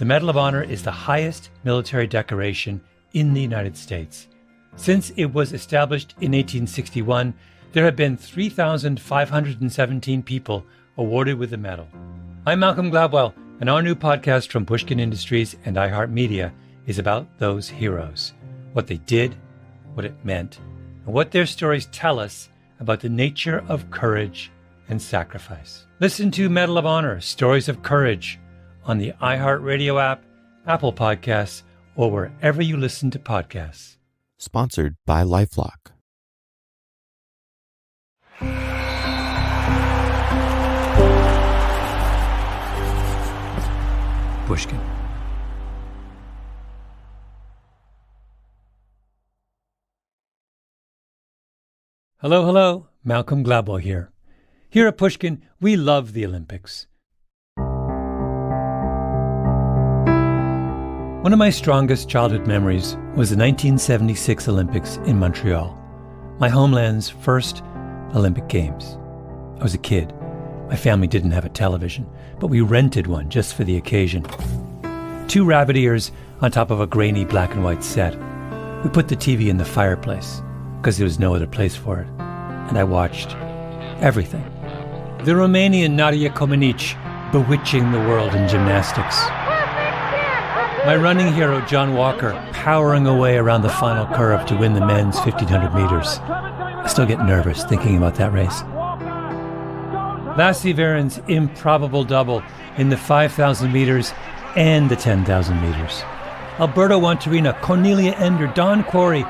The Medal of Honor is the highest military decoration in the United States. Since it was established in 1861, there have been 3,517 people awarded with the medal. I'm Malcolm Gladwell, and our new podcast from Pushkin Industries and iHeartMedia is about those heroes, what they did, what it meant, and what their stories tell us about the nature of courage and sacrifice. Listen to Medal of Honor, Stories of Courage on the iHeartRadio app, Apple Podcasts, or wherever you listen to podcasts. Sponsored by LifeLock. Pushkin. Hello, Malcolm Gladwell here. Here at Pushkin, we love the Olympics. One of my strongest childhood memories was the 1976 Olympics in Montreal, my homeland's first Olympic Games. I was a kid. My family didn't have a television, but we rented one just for the occasion. 2 rabbit ears on top of a grainy black and white set. We put the TV in the fireplace because there was no other place for it, and I watched everything. The Romanian Nadia Comaneci bewitching the world in gymnastics. My running hero, John Walker, powering away around the final curve to win the men's 1,500 meters. I still get nervous thinking about that race. Lassie Varen's improbable double in the 5,000 meters and the 10,000 meters. Alberto Wantarina, Cornelia Ender, Dawn Quarry,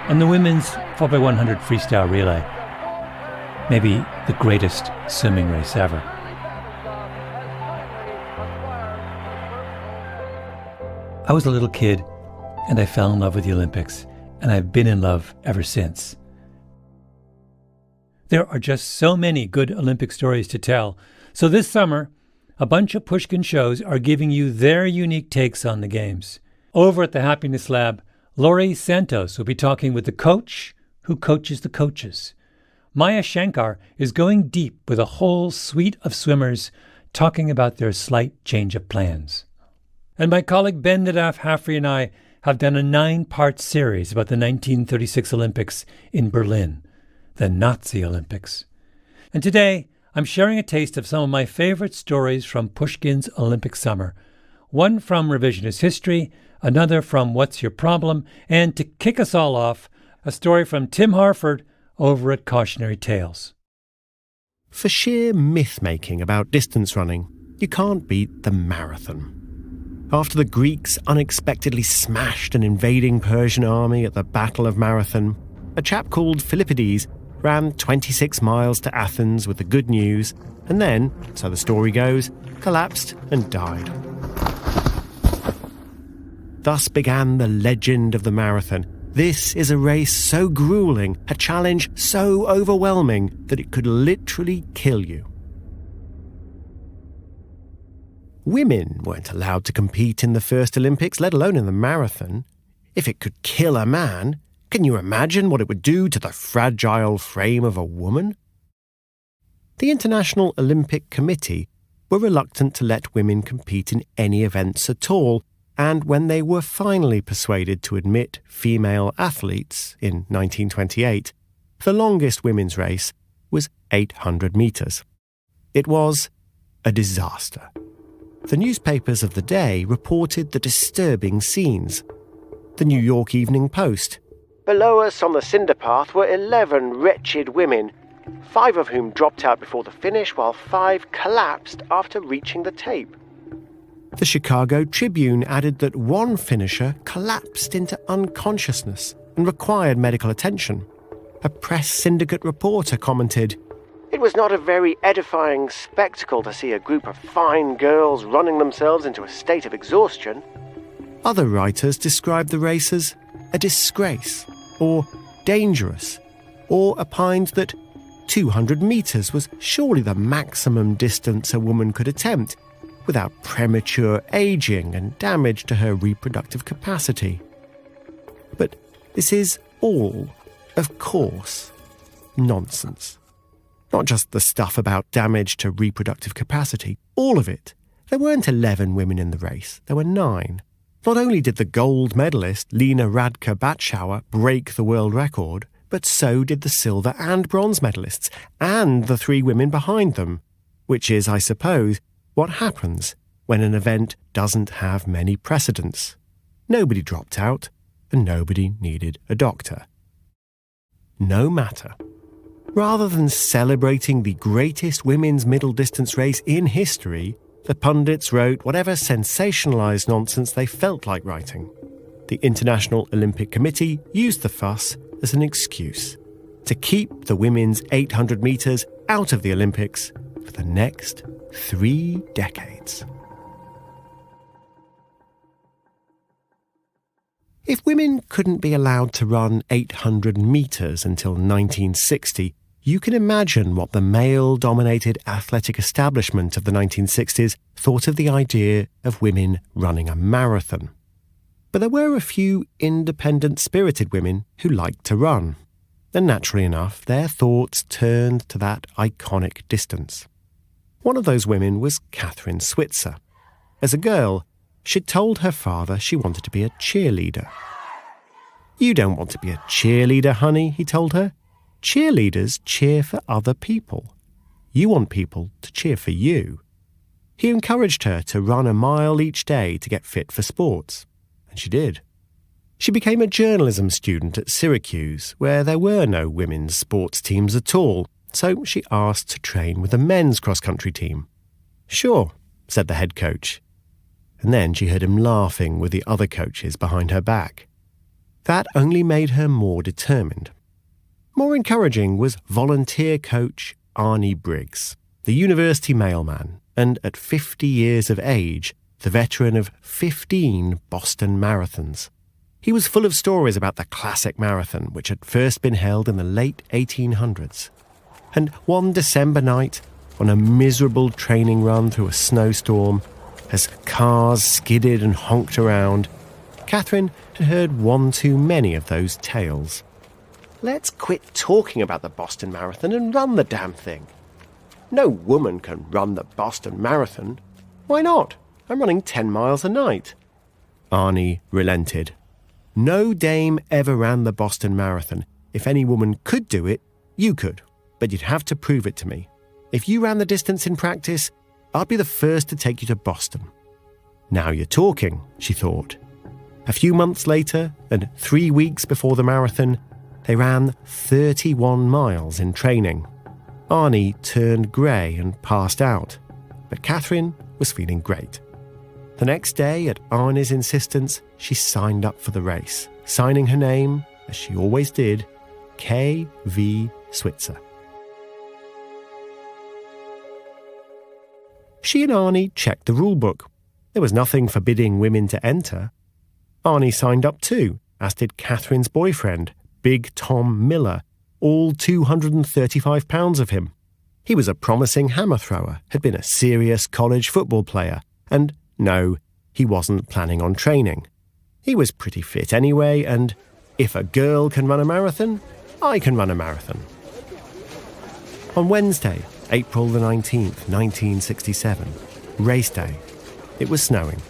and the women's 4x100 freestyle relay. Maybe the greatest swimming race ever. I was a little kid, and I fell in love with the Olympics, and I've been in love ever since. There are just so many good Olympic stories to tell. So this summer, a bunch of Pushkin shows are giving you their unique takes on the games. Over at the Happiness Lab, Laurie Santos will be talking with the coach who coaches the coaches. Maya Shankar is going deep with a whole suite of swimmers talking about their slight change of plans. And my colleague Ben Nadaf Hafri and I have done a 9-part series about the 1936 Olympics in Berlin, the Nazi Olympics. And today, I'm sharing a taste of some of my favorite stories from Pushkin's Olympic summer. One from Revisionist History, another from What's Your Problem, and to kick us all off, a story from Tim Harford over at Cautionary Tales. For sheer myth-making about distance running, you can't beat the marathon. After the Greeks unexpectedly smashed an invading Persian army at the Battle of Marathon, a chap called Philippides ran 26 miles to Athens with the good news, and then, so the story goes, collapsed and died. Thus began the legend of the marathon. This is a race so grueling, a challenge so overwhelming that it could literally kill you. Women weren't allowed to compete in the first Olympics, let alone in the marathon. If it could kill a man, can you imagine what it would do to the fragile frame of a woman? The International Olympic Committee were reluctant to let women compete in any events at all, and when they were finally persuaded to admit female athletes in 1928, the longest women's race was 800 metres. It was a disaster. The newspapers of the day reported the disturbing scenes. The New York Evening Post. Below us on the cinder path were 11 wretched women, 5 of whom dropped out before the finish while 5 collapsed after reaching the tape. The Chicago Tribune added that one finisher collapsed into unconsciousness and required medical attention. A press syndicate reporter commented, "It was not a very edifying spectacle to see a group of fine girls running themselves into a state of exhaustion." Other writers described the race as a disgrace, or dangerous, or opined that 200 metres was surely the maximum distance a woman could attempt, without premature aging and damage to her reproductive capacity. But this is all, of course, nonsense. Not just the stuff about damage to reproductive capacity, all of it. There weren't 11 women in the race, there were 9. Not only did the gold medalist Lena Radka-Batschauer break the world record, but so did the silver and bronze medalists, and the 3 women behind them, which is, I suppose, what happens when an event doesn't have many precedents. Nobody dropped out, and nobody needed a doctor. No matter. Rather than celebrating the greatest women's middle distance race in history, the pundits wrote whatever sensationalised nonsense they felt like writing. The International Olympic Committee used the fuss as an excuse to keep the women's 800 metres out of the Olympics for the next 3 decades. If women couldn't be allowed to run 800 metres until 1960, you can imagine what the male-dominated athletic establishment of the 1960s thought of the idea of women running a marathon. But there were a few independent-spirited women who liked to run, and naturally enough, their thoughts turned to that iconic distance. One of those women was Catherine Switzer. As a girl, she'd told her father she wanted to be a cheerleader. "You don't want to be a cheerleader, honey," he told her. "Cheerleaders cheer for other people. You want people to cheer for you." He encouraged her to run a mile each day to get fit for sports, and she did. She became a journalism student at Syracuse, where there were no women's sports teams at all, so she asked to train with the men's cross-country team. "Sure," said the head coach. And then she heard him laughing with the other coaches behind her back. That only made her more determined. More encouraging was volunteer coach Arnie Briggs, the university mailman, and at 50 years of age, the veteran of 15 Boston marathons. He was full of stories about the classic marathon, which had first been held in the late 1800s. And one December night, on a miserable training run through a snowstorm, as cars skidded and honked around, Catherine had heard one too many of those tales. "Let's quit talking about the Boston Marathon and run the damn thing. No woman can run the Boston Marathon. Why not? I'm running 10 miles a night." Arnie relented. "No dame ever ran the Boston Marathon. If any woman could do it, you could, but you'd have to prove it to me. If you ran the distance in practice, I'd be the first to take you to Boston." Now you're talking, she thought. A few months later, and 3 weeks before the marathon, they ran 31 miles in training. Arnie turned grey and passed out, but Catherine was feeling great. The next day, at Arnie's insistence, she signed up for the race, signing her name, as she always did, K.V. Switzer. She and Arnie checked the rulebook. There was nothing forbidding women to enter. Arnie signed up too, as did Catherine's boyfriend, Big Tom Miller, all 235 pounds of him. He was a promising hammer thrower, had been a serious college football player, and no, he wasn't planning on training. He was pretty fit anyway, and if a girl can run a marathon, I can run a marathon. On Wednesday, April the 19th, 1967, race day, it was snowing.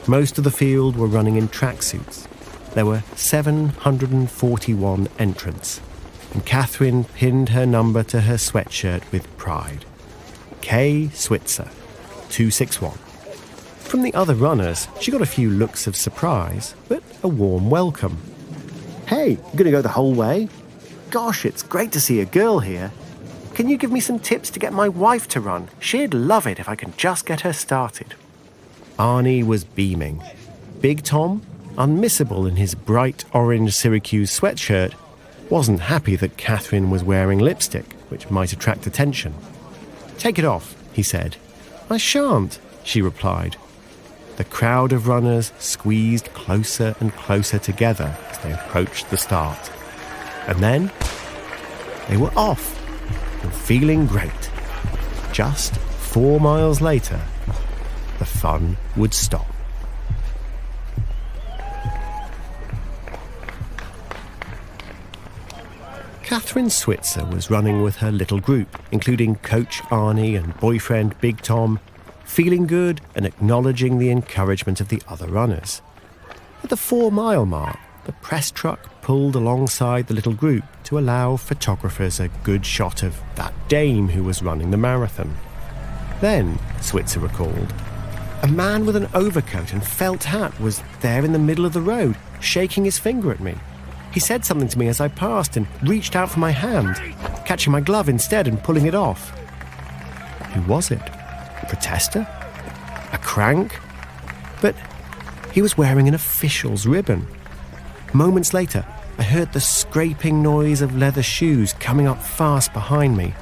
Most of the field were running in tracksuits. There were 741 entrants, and Catherine pinned her number to her sweatshirt with pride. K. Switzer, 261. From the other runners, she got a few looks of surprise, but a warm welcome. "Hey, you going to go the whole way? Gosh, it's great to see a girl here. Can you give me some tips to get my wife to run? She'd love it if I can just get her started." Arnie was beaming. Big Tom, unmissable in his bright orange Syracuse sweatshirt, wasn't happy that Catherine was wearing lipstick, which might attract attention. "Take it off," he said. "I shan't," she replied. The crowd of runners squeezed closer and closer together as they approached the start. And then they were off and feeling great. Just 4 miles later, the fun would stop. Catherine Switzer was running with her little group, including Coach Arnie and boyfriend Big Tom, feeling good and acknowledging the encouragement of the other runners. At the 4-mile mark, the press truck pulled alongside the little group to allow photographers a good shot of that dame who was running the marathon. Then, Switzer recalled, a man with an overcoat and felt hat was there in the middle of the road, shaking his finger at me. He said something to me as I passed and reached out for my hand, catching my glove instead and pulling it off. Who was it? A protester? A crank? But he was wearing an official's ribbon. Moments later, I heard the scraping noise of leather shoes coming up fast behind me.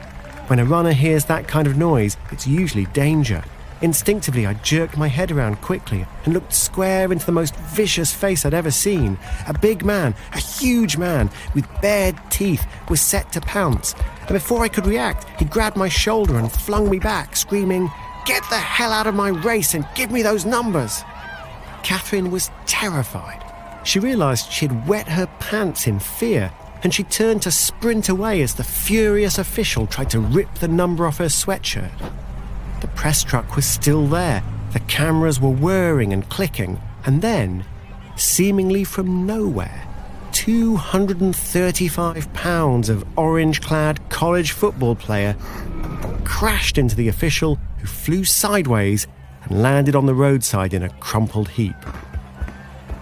When a runner hears that kind of noise, it's usually danger. Instinctively, I jerked my head around quickly and looked square into the most vicious face I'd ever seen. A big man, a huge man, with bared teeth, was set to pounce. And before I could react, he grabbed my shoulder and flung me back, screaming, "Get the hell out of my race and give me those numbers!" Catherine was terrified. She realised she'd wet her pants in fear, and she turned to sprint away as the furious official tried to rip the number off her sweatshirt. The press truck was still there. The cameras were whirring and clicking. And then, seemingly from nowhere, 235 pounds of orange-clad college football player crashed into the official, who flew sideways and landed on the roadside in a crumpled heap.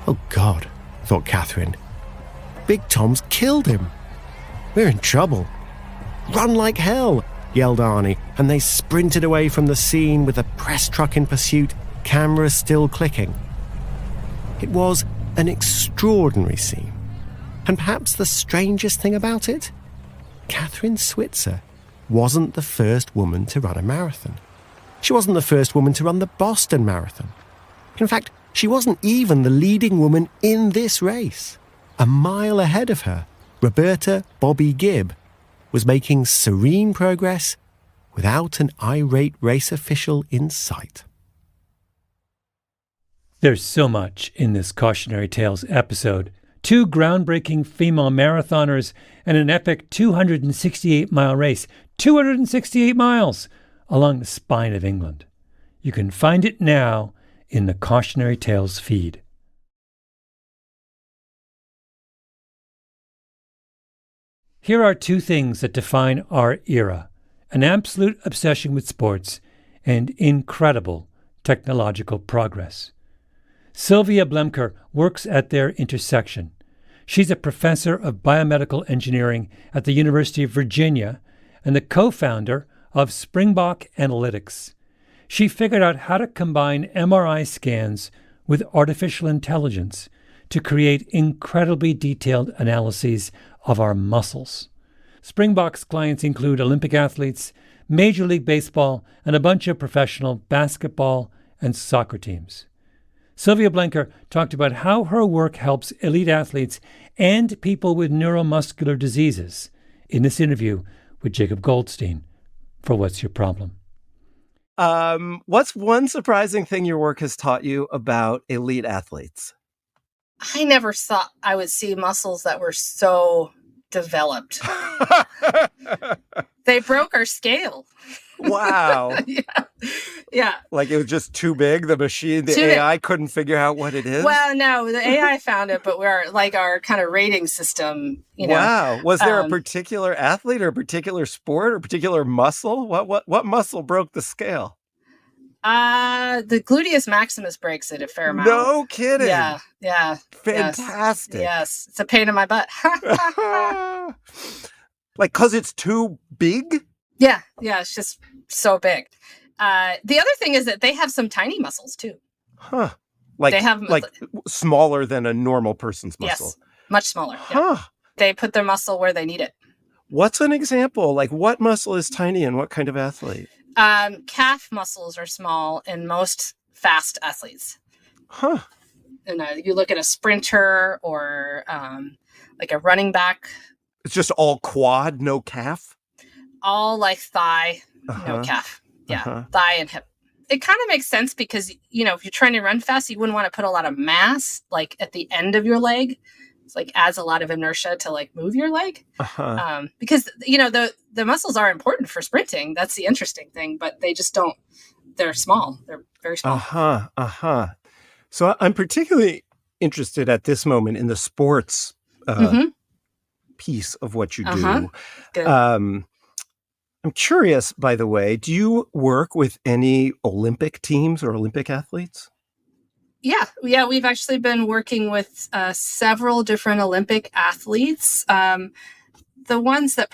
Oh, God, thought Catherine. Big Tom's killed him. We're in trouble. Run like hell, yelled Arnie, and they sprinted away from the scene with the press truck in pursuit, cameras still clicking. It was an extraordinary scene. And perhaps the strangest thing about it? Catherine Switzer wasn't the first woman to run a marathon. She wasn't the first woman to run the Boston Marathon. In fact, she wasn't even the leading woman in this race. A mile ahead of her, Roberta Bobby Gibb was making serene progress without an irate race official in sight. There's so much in this Cautionary Tales episode. 2 groundbreaking female marathoners and an epic 268-mile race. 268 miles along the spine of England. You can find it now in the Cautionary Tales feed. Here are 2 things that define our era: an absolute obsession with sports and incredible technological progress. Sylvia Blemker works at their intersection. She's a professor of biomedical engineering at the University of Virginia and the co-founder of Springbok Analytics. She figured out how to combine MRI scans with artificial intelligence to create incredibly detailed analyses of our muscles. Springbok's clients include Olympic athletes, Major League Baseball, and a bunch of professional basketball and soccer teams. Sylvia Blenker talked about how her work helps elite athletes and people with neuromuscular diseases in this interview with Jacob Goldstein for What's Your Problem? What's one surprising thing your work has taught you about elite athletes? I never thought I would see muscles that were so developed. They broke our scale. Wow. Yeah. Like it was just too big. The machine, the AI couldn't figure out what it is. Well, no, the AI found it, but we're like our kind of rating system, Wow. Was there a particular athlete or a particular sport or a particular muscle? What muscle broke the scale? The gluteus maximus breaks it a fair amount. No kidding. Yeah. Fantastic. Yes. It's a pain in my butt. Like, cause it's too big? Yeah. It's just so big. The other thing is that they have some tiny muscles too. Huh. Like, they have smaller than a normal person's muscle. Yes. Much smaller. Huh. Yeah. They put their muscle where they need it. What's an example? Like, what muscle is tiny and what kind of athlete? Calf muscles are small in most fast athletes. Huh. And you look at a sprinter or like a running back. It's just all quad, no calf? All like thigh, no calf. Yeah, thigh and hip. It kind of makes sense because, if you're trying to run fast, you wouldn't want to put a lot of mass like at the end of your leg. It's like adds a lot of inertia to like move your leg. Because, the muscles are important for sprinting. That's the interesting thing, but they just don't they're small. They're very small. So I'm particularly interested at this moment in the sports piece of what you do. Good. I'm curious, by the way, do you work with any Olympic teams or Olympic athletes? Yeah. We've actually been working with several different Olympic athletes. The ones that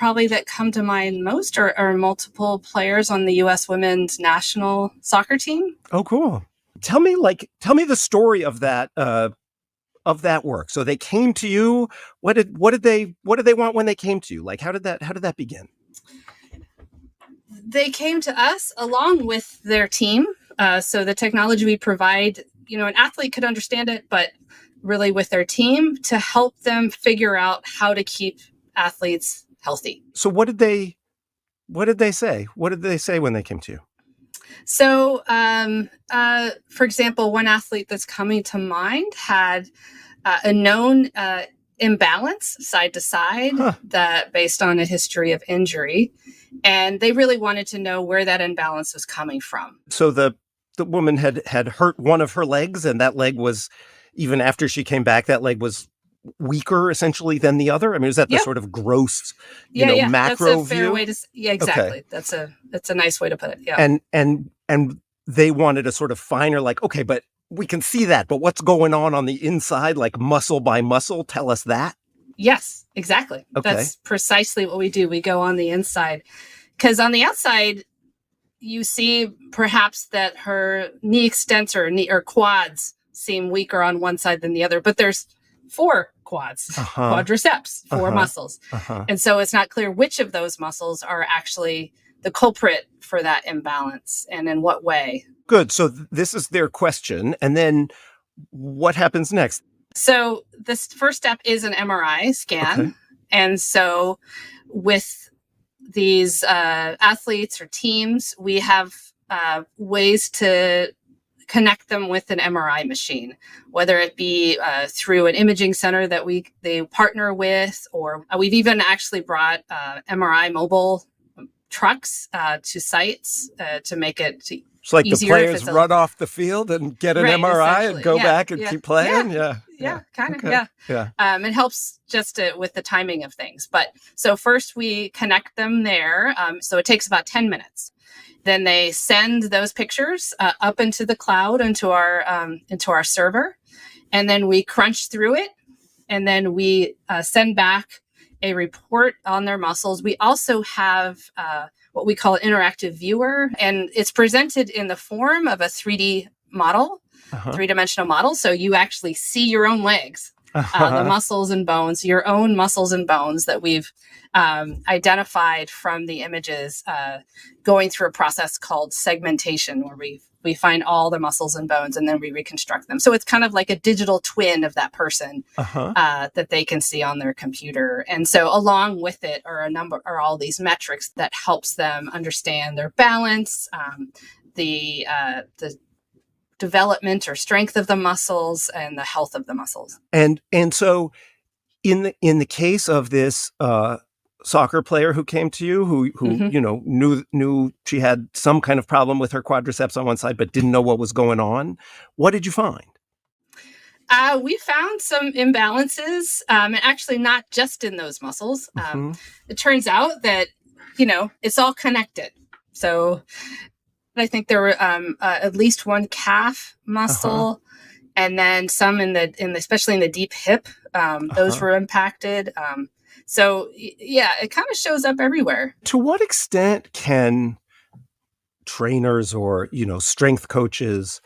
come to mind most are multiple players on the U.S. women's national soccer team. Oh, cool. Tell me the story of that work. So they came to you. What did they want when they came to you? Like, how did that begin? They came to us along with their team. So the technology we provide, an athlete could understand it, but really with their team to help them figure out how to keep athletes healthy. So what did they say? What did they say when they came to you? So, for example, one athlete that's coming to mind had a known imbalance side to side that based on a history of injury. And they really wanted to know where that imbalance was coming from. So the woman had hurt one of her legs, and that leg was, even after she came back, that leg was weaker essentially than the other. I mean, is that the sort of gross, macro that's a fair view? Way to, exactly. Okay. That's a nice way to put it. Yeah. And they wanted a sort of finer, like, okay, but we can see that, but what's going on the inside, like muscle by muscle? Tell us that. Yes, exactly. Okay. That's precisely what we do. We go on the inside because on the outside, you see perhaps that her knee extensor or quads seem weaker on one side than the other, but there's 4 quads, quadriceps, 4 muscles. And so it's not clear which of those muscles are actually the culprit for that imbalance and in what way. Good. So this is their question. And then what happens next? So this first step is an MRI scan. Okay. And so with these athletes or teams, we have ways to connect them with an MRI machine, whether it be through an imaging center that they partner with, or we've even actually brought MRI mobile trucks to sites to make it it's like the players run off the field and get an MRI and go back and keep playing. Yeah, kind of. Okay. Yeah. It helps just with the timing of things. But so first we connect them there. So it takes about 10 minutes. Then they send those pictures up into the cloud, into our server, and then we crunch through it, and then we send back a report on their muscles. We also have what we call an interactive viewer, and it's presented in the form of a 3D model, 3-dimensional model. So you actually see your own legs, the muscles and bones, your own muscles and bones that we've identified from the images, going through a process called segmentation, where we find all the muscles and bones and then we reconstruct them. So it's kind of like a digital twin of that person that they can see on their computer. And so along with it are all these metrics that helps them understand their balance, the development or strength of the muscles, and the health of the muscles. And so in the case of this soccer player who came to you, who knew she had some kind of problem with her quadriceps on one side, but didn't know what was going on, what did you find? We found some imbalances, and actually not just in those muscles. It turns out that, it's all connected. So I think there were at least one calf muscle, and then some especially in the deep hip. Those were impacted. So it kind of shows up everywhere. To what extent can trainers or, strength coaches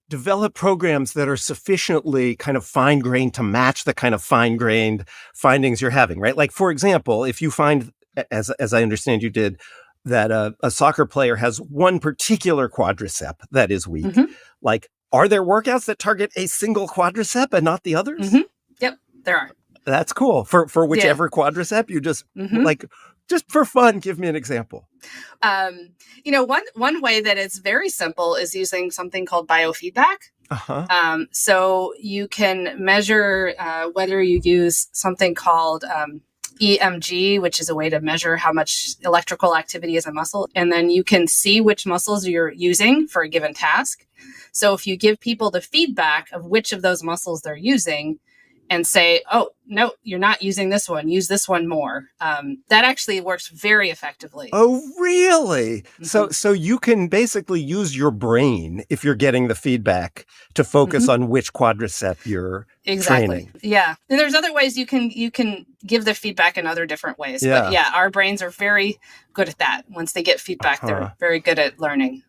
develop programs that are sufficiently kind of fine-grained to match the kind of fine-grained findings you're having, right? Like, for example, if you find, as I understand you did, that a soccer player has one particular quadricep that is weak, like, are there workouts that target a single quadricep and not the others? Yep, there are. That's cool. For whichever quadricep, you just just for fun, give me an example. One way that it's very simple is using something called biofeedback. So you can measure whether you use something called EMG, which is a way to measure how much electrical activity is a muscle. And then you can see which muscles you're using for a given task. So if you give people the feedback of which of those muscles they're using and say, oh, no, you're not using this one, use this one more. That actually works very effectively. Oh, really? Mm-hmm. So you can basically use your brain if you're getting the feedback to focus on which quadricep you're training. Yeah. And there's other ways you can give the feedback in other different ways. Yeah. But yeah, our brains are very good at that. Once they get feedback, they're very good at learning.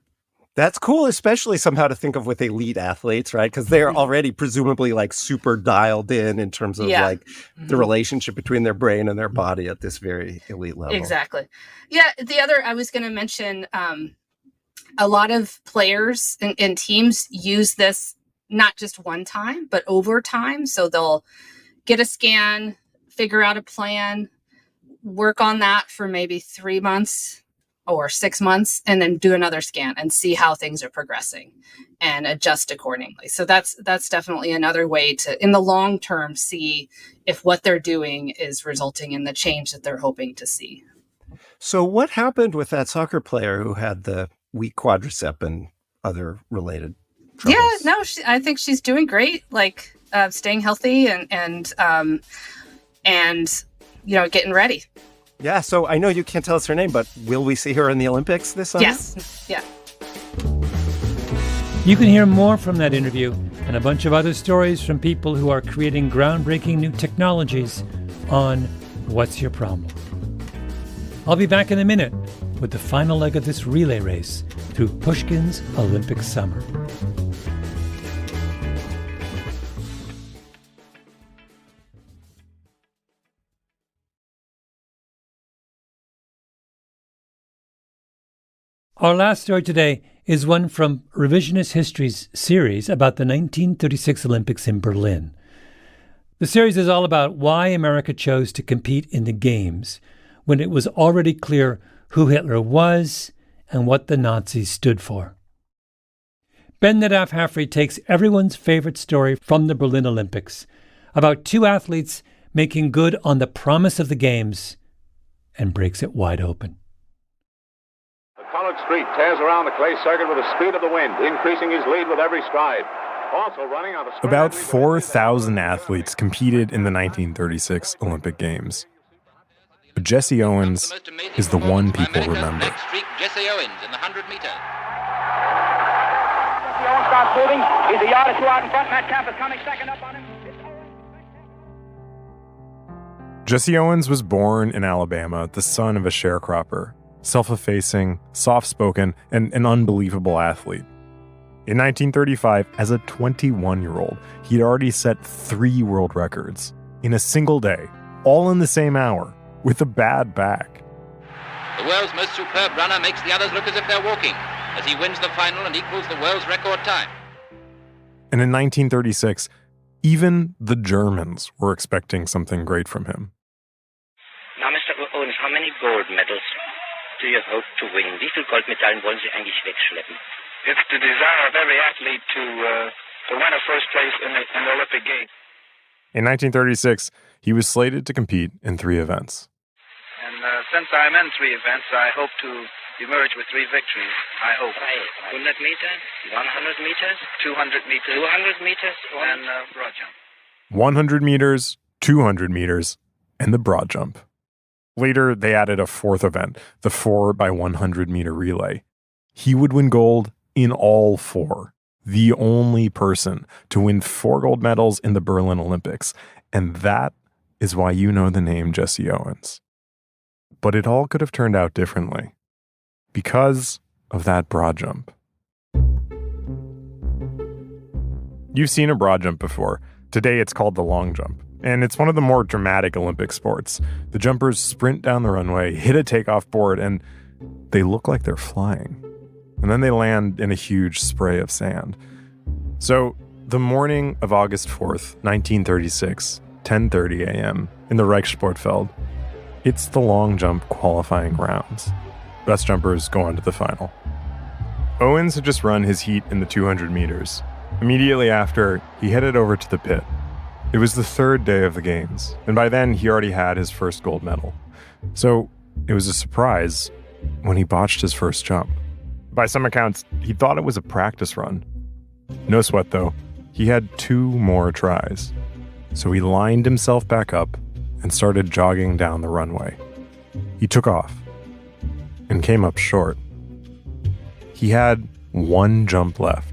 That's cool, especially somehow to think of with elite athletes, right? Because they're already presumably like super dialed in terms of like the relationship between their brain and their body at this very elite level. Exactly. Yeah. The other, I was going to mention, a lot of players and teams use this not just one time, but over time. So they'll get a scan, figure out a plan, work on that for maybe 3 months or 6 months, and then do another scan and see how things are progressing and adjust accordingly. So that's definitely another way to, in the long term, see if what they're doing is resulting in the change that they're hoping to see. So what happened with that soccer player who had the weak quadricep and other related troubles? Yeah, no, I think she's doing great, like staying healthy and getting ready. Yeah, so I know you can't tell us her name, but will we see her in the Olympics this summer? Yes, yeah. You can hear more from that interview and a bunch of other stories from people who are creating groundbreaking new technologies on What's Your Problem? I'll be back in a minute with the final leg of this relay race through Pushkin's Olympic summer. Our last story today is one from Revisionist History's series about the 1936 Olympics in Berlin. The series is all about why America chose to compete in the Games when it was already clear who Hitler was and what the Nazis stood for. Ben Nadav Hafri takes everyone's favorite story from the Berlin Olympics about two athletes making good on the promise of the Games and breaks it wide open. College Street tears around the clay circuit with the speed of the wind, increasing his lead with every stride. Also running on a About 4,000 athletes competed in the 1936 Olympic Games. But Jesse Owens is the one people remember. Next streak, Jesse Owens in the 100 meters. Jesse Owens starts moving. He's a yard or two out in front. Matt Camp is coming second up on him. Jesse Owens was born in Alabama, the son of a sharecropper. Self-effacing, soft-spoken, and an unbelievable athlete. In 1935, as a 21-year-old, he'd already set 3 world records in a single day, all in the same hour, with a bad back. The world's most superb runner makes the others look as if they're walking, as he wins the final and equals the world's record time. And in 1936, even the Germans were expecting something great from him. Now, Mr. Owens, how many gold medals do you hope to win? Wie viele Goldmedaillen wollen Sie eigentlich wegschleppen? It's the desire of every athlete to win a first place in the Olympic Games. In 1936, he was slated to compete in 3 events. And since I'm in 3 events, I hope to emerge with 3 victories. I hope. 100 meters, 100 meters, 200 meters, 200 meters, and broad jump. 100 meters, 200 meters, and the broad jump. Later, they added a 4th event, the 4x100 meter relay. He would win gold in all 4, the only person to win 4 gold medals in the Berlin Olympics. And that is why you know the name Jesse Owens. But it all could have turned out differently because of that broad jump. You've seen a broad jump before. Today, it's called the long jump. And it's one of the more dramatic Olympic sports. The jumpers sprint down the runway, hit a takeoff board, and they look like they're flying. And then they land in a huge spray of sand. So, the morning of August 4th, 1936, 10:30 a.m., in the Reichssportfeld, it's the long jump qualifying rounds. Best jumpers go on to the final. Owens had just run his heat in the 200 meters. Immediately after, he headed over to the pit. It was the third day of the games, and by then he already had his first gold medal. So it was a surprise when he botched his first jump. By some accounts, he thought it was a practice run. No sweat, though. He had 2 more tries. So he lined himself back up and started jogging down the runway. He took off and came up short. He had 1 jump left.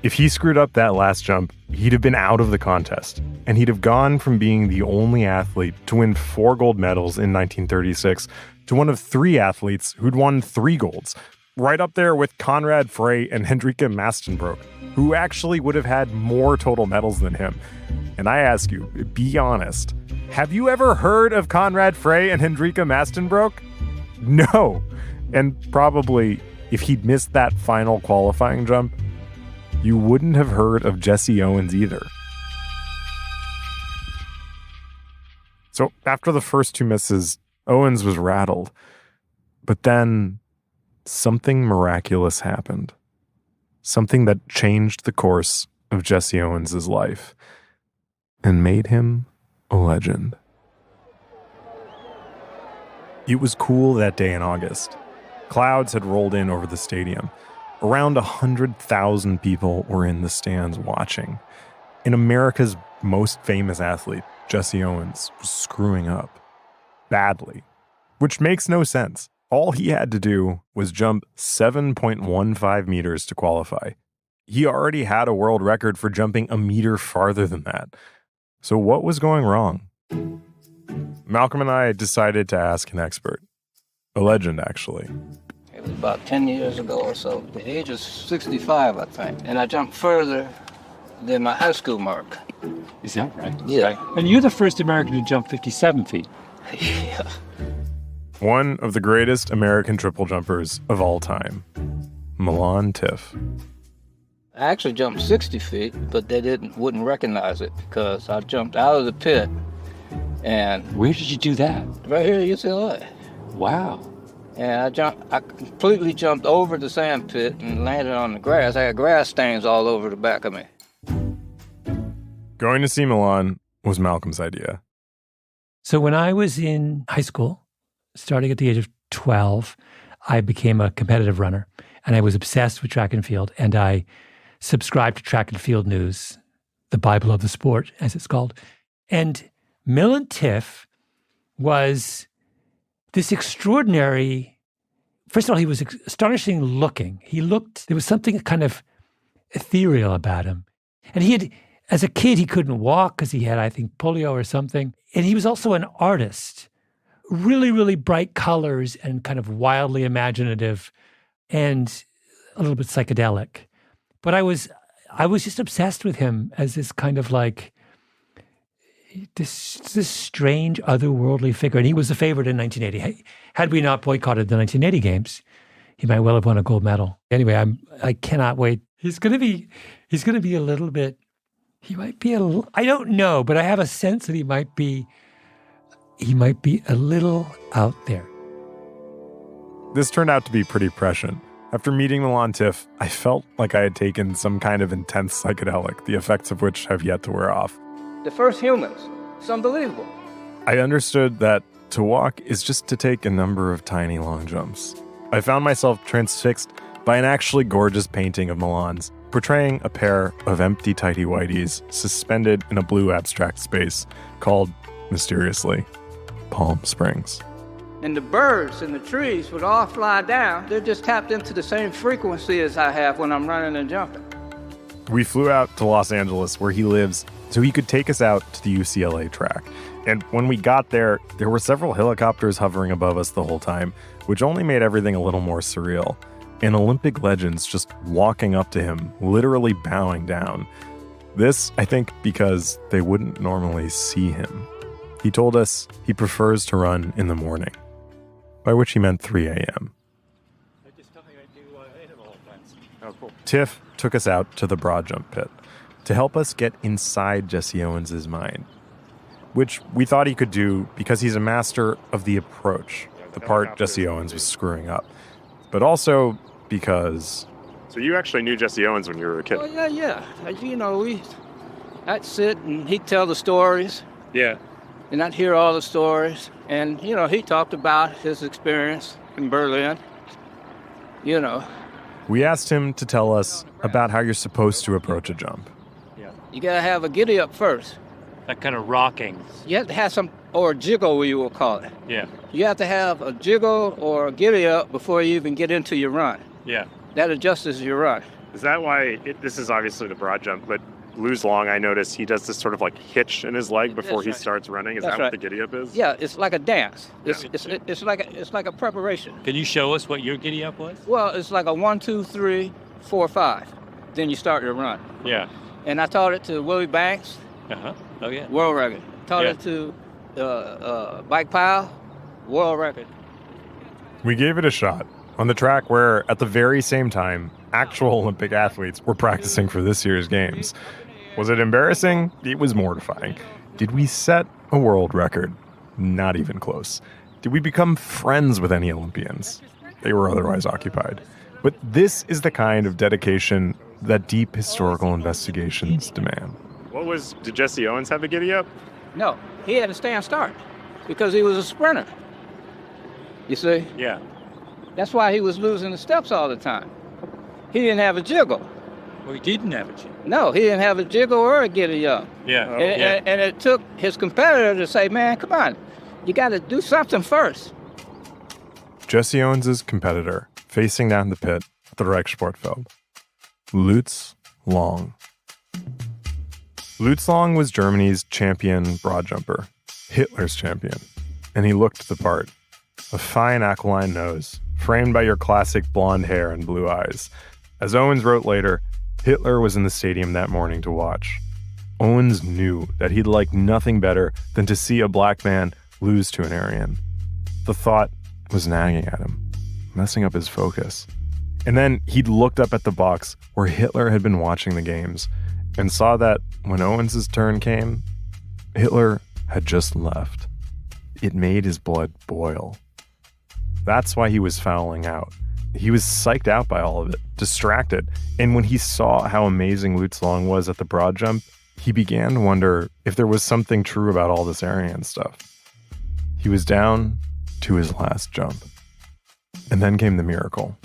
If he screwed up that last jump, he'd have been out of the contest, and he'd have gone from being the only athlete to win 4 gold medals in 1936 to one of 3 athletes who'd won 3 golds, right up there with Conrad Frey and Hendrika Mastenbroek, who actually would have had more total medals than him. And I ask you, be honest, have you ever heard of Conrad Frey and Hendrika Mastenbroek? No. And probably, if he'd missed that final qualifying jump, you wouldn't have heard of Jesse Owens either. So after the first 2 misses, Owens was rattled. But then something miraculous happened. Something that changed the course of Jesse Owens' life and made him a legend. It was cool that day in August. Clouds had rolled in over the stadium. Around 100,000 people were in the stands watching. And America's most famous athlete, Jesse Owens, was screwing up. Badly. Which makes no sense. All he had to do was jump 7.15 meters to qualify. He already had a world record for jumping a meter farther than that. So what was going wrong? Malcolm and I decided to ask an expert. A legend, actually. It was about 10 years ago or so. The age was 65, I think. And I jumped further than my high school mark. Is that right? Yeah. And you're the first American to jump 57 feet. Yeah. One of the greatest American triple jumpers of all time, Milan Tiff. I actually jumped 60 feet, but they wouldn't recognize it because I jumped out of the pit. And where did you do that? Right here at UCLA. Wow. And I completely jumped over the sand pit and landed on the grass. I had grass stains all over the back of me. Going to see Milan was Malcolm's idea. So when I was in high school, starting at the age of 12, I became a competitive runner, and I was obsessed with track and field, and I subscribed to Track and Field News, the Bible of the sport, as it's called. And Milan Tiff was this extraordinary, first of all, he was astonishing looking. There was something kind of ethereal about him. And as a kid, he couldn't walk because he had, I think, polio or something. And he was also an artist. Really, really bright colors and kind of wildly imaginative and a little bit psychedelic. But I was just obsessed with him as this kind of like this strange otherworldly figure. And he was a favorite in 1980. Had we not boycotted the 1980 games, he might well have won a gold medal. Anyway, I cannot wait. He's going to be a little bit, I don't know, but I have a sense that he might be a little out there. This turned out to be pretty prescient. After meeting Milan Tiff, I felt like I had taken some kind of intense psychedelic, the effects of which have yet to wear off. The first humans. It's unbelievable. I understood that to walk is just to take a number of tiny long jumps. I found myself transfixed by an actually gorgeous painting of Milan's, portraying a pair of empty tighty-whities suspended in a blue abstract space called, mysteriously, Palm Springs. And the birds and the trees would all fly down. They're just tapped into the same frequency as I have when I'm running and jumping. We flew out to Los Angeles, where he lives, so he could take us out to the UCLA track. And when we got there were several helicopters hovering above us the whole time, which only made everything a little more surreal. And Olympic legends just walking up to him, literally bowing down. This, I think, because they wouldn't normally see him. He told us he prefers to run in the morning, by which he meant 3 a.m. Oh, cool. Tiff took us out to the broad jump pit to help us get inside Jesse Owens' mind, which we thought he could do because he's a master of the approach, the part Jesse Owens was screwing up, but also because... So you actually knew Jesse Owens when you were a kid? Oh, yeah. I'd sit and he'd tell the stories. Yeah. And I'd hear all the stories. And, he talked about his experience in Berlin. We asked him to tell us about how you're supposed to approach a jump. You got to have a giddy up first. That kind of rocking. You have to have or a jiggle, you will call it. Yeah. You have to have a jiggle or a giddy up before you even get into your run. Yeah. That adjusts your run. Is that why, this is obviously the broad jump, but Lou's long, I noticed he does this sort of like hitch in his leg before he starts running. Is that what the giddy up is? Yeah, it's like a dance. It's like a preparation. Can you show us what your giddy up was? Well, it's like a 1, 2, 3, 4, 5. Then you start your run. Yeah. And I taught it to Willie Banks. Uh-huh. Oh, yeah. World record. Taught it to Bike Pile. World record. We gave it a shot on the track where, at the very same time, actual Olympic athletes were practicing for this year's games. Was it embarrassing? It was mortifying. Did we set a world record? Not even close. Did we become friends with any Olympians? They were otherwise occupied. But this is the kind of dedication that deep historical investigations demand. Did Jesse Owens have a giddy up? No, he had a stand start because he was a sprinter. You see? Yeah. That's why he was losing the steps all the time. He didn't have a jiggle. Well, he didn't have a jiggle. No, he didn't have a jiggle or a giddy up. Yeah. And it took his competitor to say, man, come on, you got to do something first. Jesse Owens' competitor, facing down the pit at the Reichssportfeld. Lutz Long. Lutz Long was Germany's champion broad jumper, Hitler's champion, and he looked the part. A fine aquiline nose, framed by your classic blonde hair and blue eyes. As Owens wrote later, Hitler was in the stadium that morning to watch. Owens knew that he'd like nothing better than to see a black man lose to an Aryan. The thought was nagging at him, messing up his focus. And then he'd looked up at the box where Hitler had been watching the games and saw that when Owens' turn came, Hitler had just left. It made his blood boil. That's why he was fouling out. He was psyched out by all of it, distracted. And when he saw how amazing Lutz Long was at the broad jump, he began to wonder if there was something true about all this Aryan stuff. He was down to his last jump. And then came the miracle.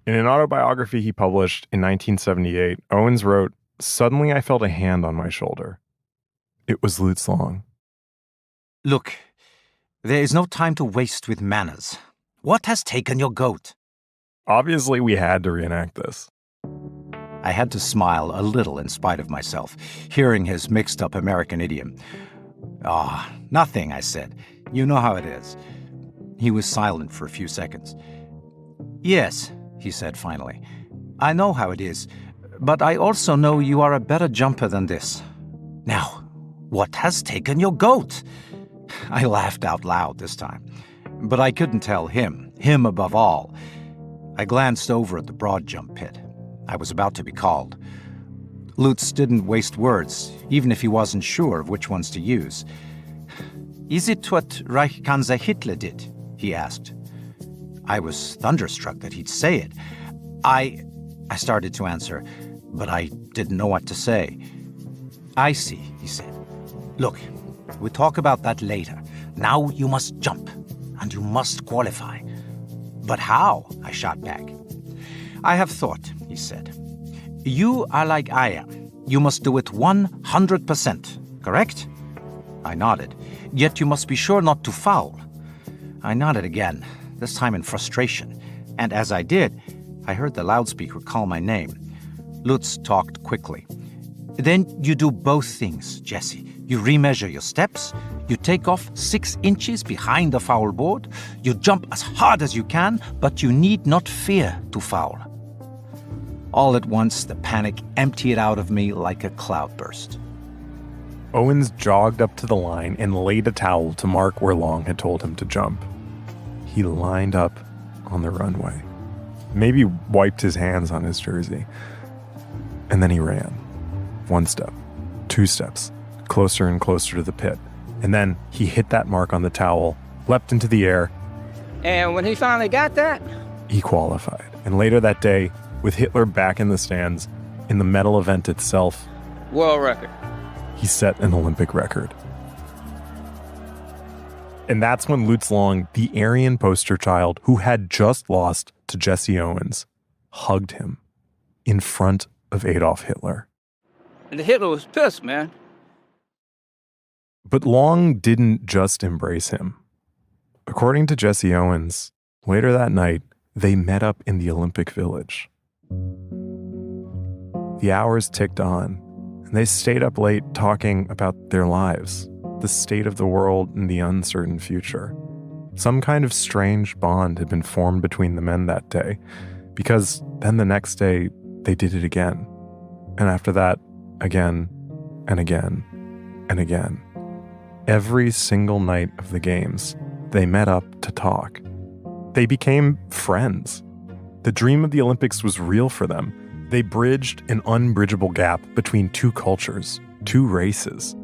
In an autobiography he published in 1978, Owens wrote, "Suddenly I felt a hand on my shoulder. It was Lutz Long." Look, there is no time to waste with manners. What has taken your goat? Obviously, we had to reenact this. I had to smile a little in spite of myself, hearing his mixed-up American idiom. Nothing, I said. You know how it is. He was silent for a few seconds. Yes, he said finally. I know how it is, but I also know you are a better jumper than this. Now, what has taken your goat? I laughed out loud this time, but I couldn't tell him above all. I glanced over at the broad jump pit. I was about to be called. Lutz didn't waste words, even if he wasn't sure of which ones to use. Is it what Reichskanzler Hitler did? He asked. I was thunderstruck that he'd say it. I started to answer, but I didn't know what to say. I see, he said. Look, we'll talk about that later. Now you must jump, and you must qualify. But how? I shot back. I have thought, he said. You are like I am. You must do it 100%, correct? I nodded. Yet you must be sure not to foul. I nodded again, this time in frustration. And as I did, I heard the loudspeaker call my name. Lutz talked quickly. Then you do both things, Jesse. You remeasure your steps, you take off 6 inches behind the foul board, you jump as hard as you can, but you need not fear to foul. All at once, the panic emptied out of me like a cloudburst. Owens jogged up to the line and laid a towel to mark where Long had told him to jump. He lined up on the runway, maybe wiped his hands on his jersey, and then he ran. 1 step, 2 steps, closer and closer to the pit. And then he hit that mark on the towel, leapt into the air. And when he finally got that, he qualified. And later that day, with Hitler back in the stands, in the medal event itself, World record. He set an Olympic record. And that's when Lutz Long, the Aryan poster child who had just lost to Jesse Owens, hugged him in front of Adolf Hitler. And Hitler was pissed, man. But Long didn't just embrace him. According to Jesse Owens, later that night, they met up in the Olympic Village. The hours ticked on, and they stayed up late talking about their lives, the state of the world, and the uncertain future. Some kind of strange bond had been formed between the men that day, because then the next day, they did it again. And after that, again, and again, and again. Every single night of the games, they met up to talk. They became friends. The dream of the Olympics was real for them. They bridged an unbridgeable gap between two cultures, two races.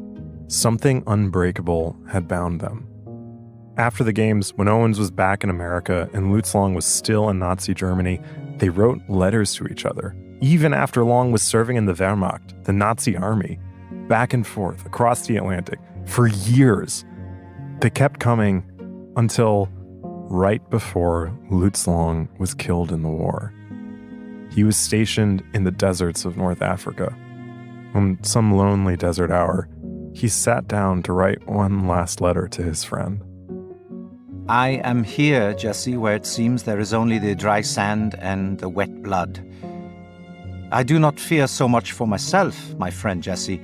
Something unbreakable had bound them. After the games, when Owens was back in America and Lutz Long was still in Nazi Germany, they wrote letters to each other. Even after Long was serving in the Wehrmacht, the Nazi army, back and forth across the Atlantic, for years. They kept coming until right before Lutz Long was killed in the war. He was stationed in the deserts of North Africa. On some lonely desert hour, he sat down to write one last letter to his friend. I am here, Jesse, where it seems there is only the dry sand and the wet blood. I do not fear so much for myself, my friend Jesse.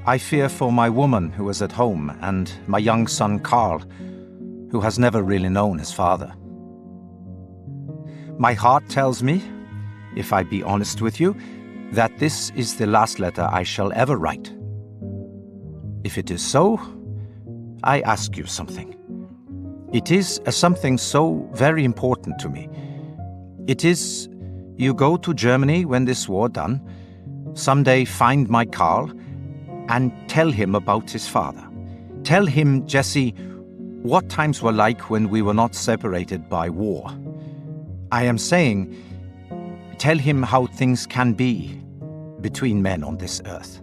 I fear for my woman who is at home and my young son Carl, who has never really known his father. My heart tells me, if I be honest with you, that this is the last letter I shall ever write. If it is so, I ask you something. It is something so very important to me. It is, you go to Germany when this war done, someday find my Carl, and tell him about his father. Tell him, Jesse, what times were like when we were not separated by war. I am saying, tell him how things can be between men on this earth.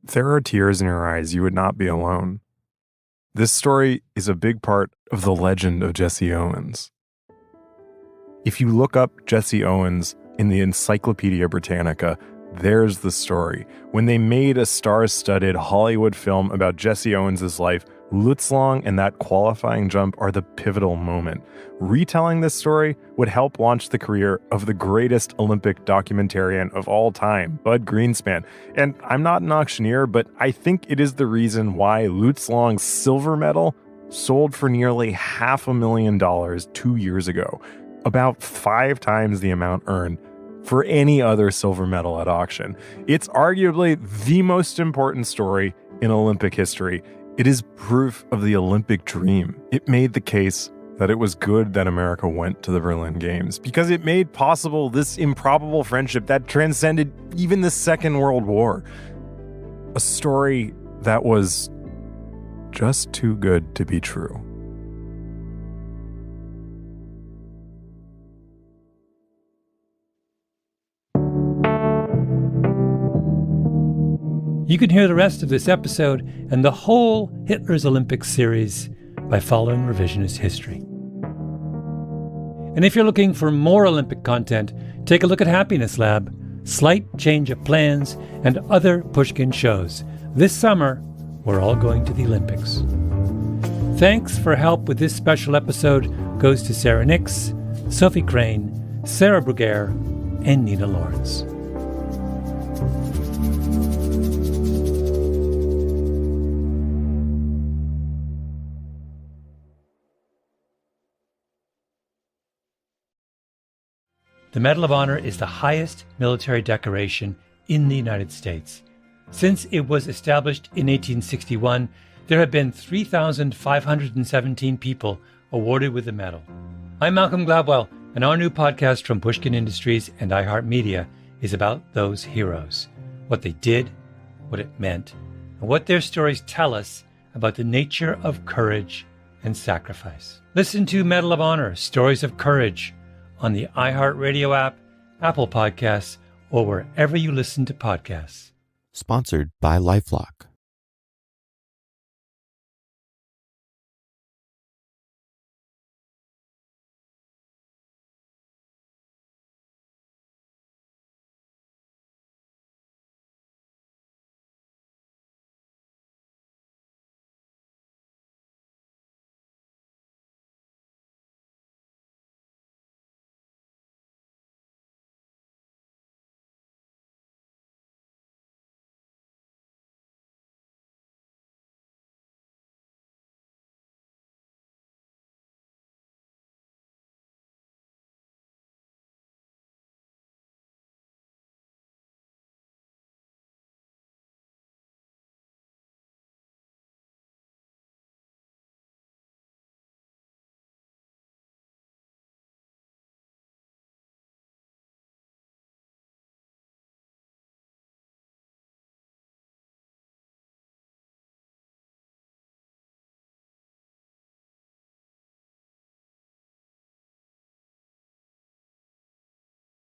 If there are tears in your eyes, you would not be alone. This story is a big part of the legend of Jesse Owens. If you look up Jesse Owens in the Encyclopedia Britannica, there's the story. When they made a star-studded Hollywood film about Jesse Owens' life, Lutz Long and that qualifying jump are the pivotal moment. Retelling this story would help launch the career of the greatest Olympic documentarian of all time, Bud Greenspan. And I'm not an auctioneer, but I think it is the reason why Lutz Long's silver medal sold for nearly $500,000 2 years ago, about 5 times the amount earned for any other silver medal at auction. It's arguably the most important story in Olympic history. It is proof of the Olympic dream. It made the case that it was good that America went to the Berlin Games because it made possible this improbable friendship that transcended even the Second World War. A story that was just too good to be true. You can hear the rest of this episode and the whole Hitler's Olympics series by following Revisionist History. And if you're looking for more Olympic content, take a look at Happiness Lab, Slight Change of Plans, and other Pushkin shows. This summer, we're all going to the Olympics. Thanks for help with this special episode goes to Sarah Nix, Sophie Crane, Sarah Bruguer, and Nina Lawrence. The Medal of Honor is the highest military decoration in the United States. Since it was established in 1861, there have been 3,517 people awarded with the medal. I'm Malcolm Gladwell, and our new podcast from Pushkin Industries and iHeartMedia is about those heroes, what they did, what it meant, and what their stories tell us about the nature of courage and sacrifice. Listen to Medal of Honor, Stories of Courage, on the iHeartRadio app, Apple Podcasts, or wherever you listen to podcasts. Sponsored by LifeLock.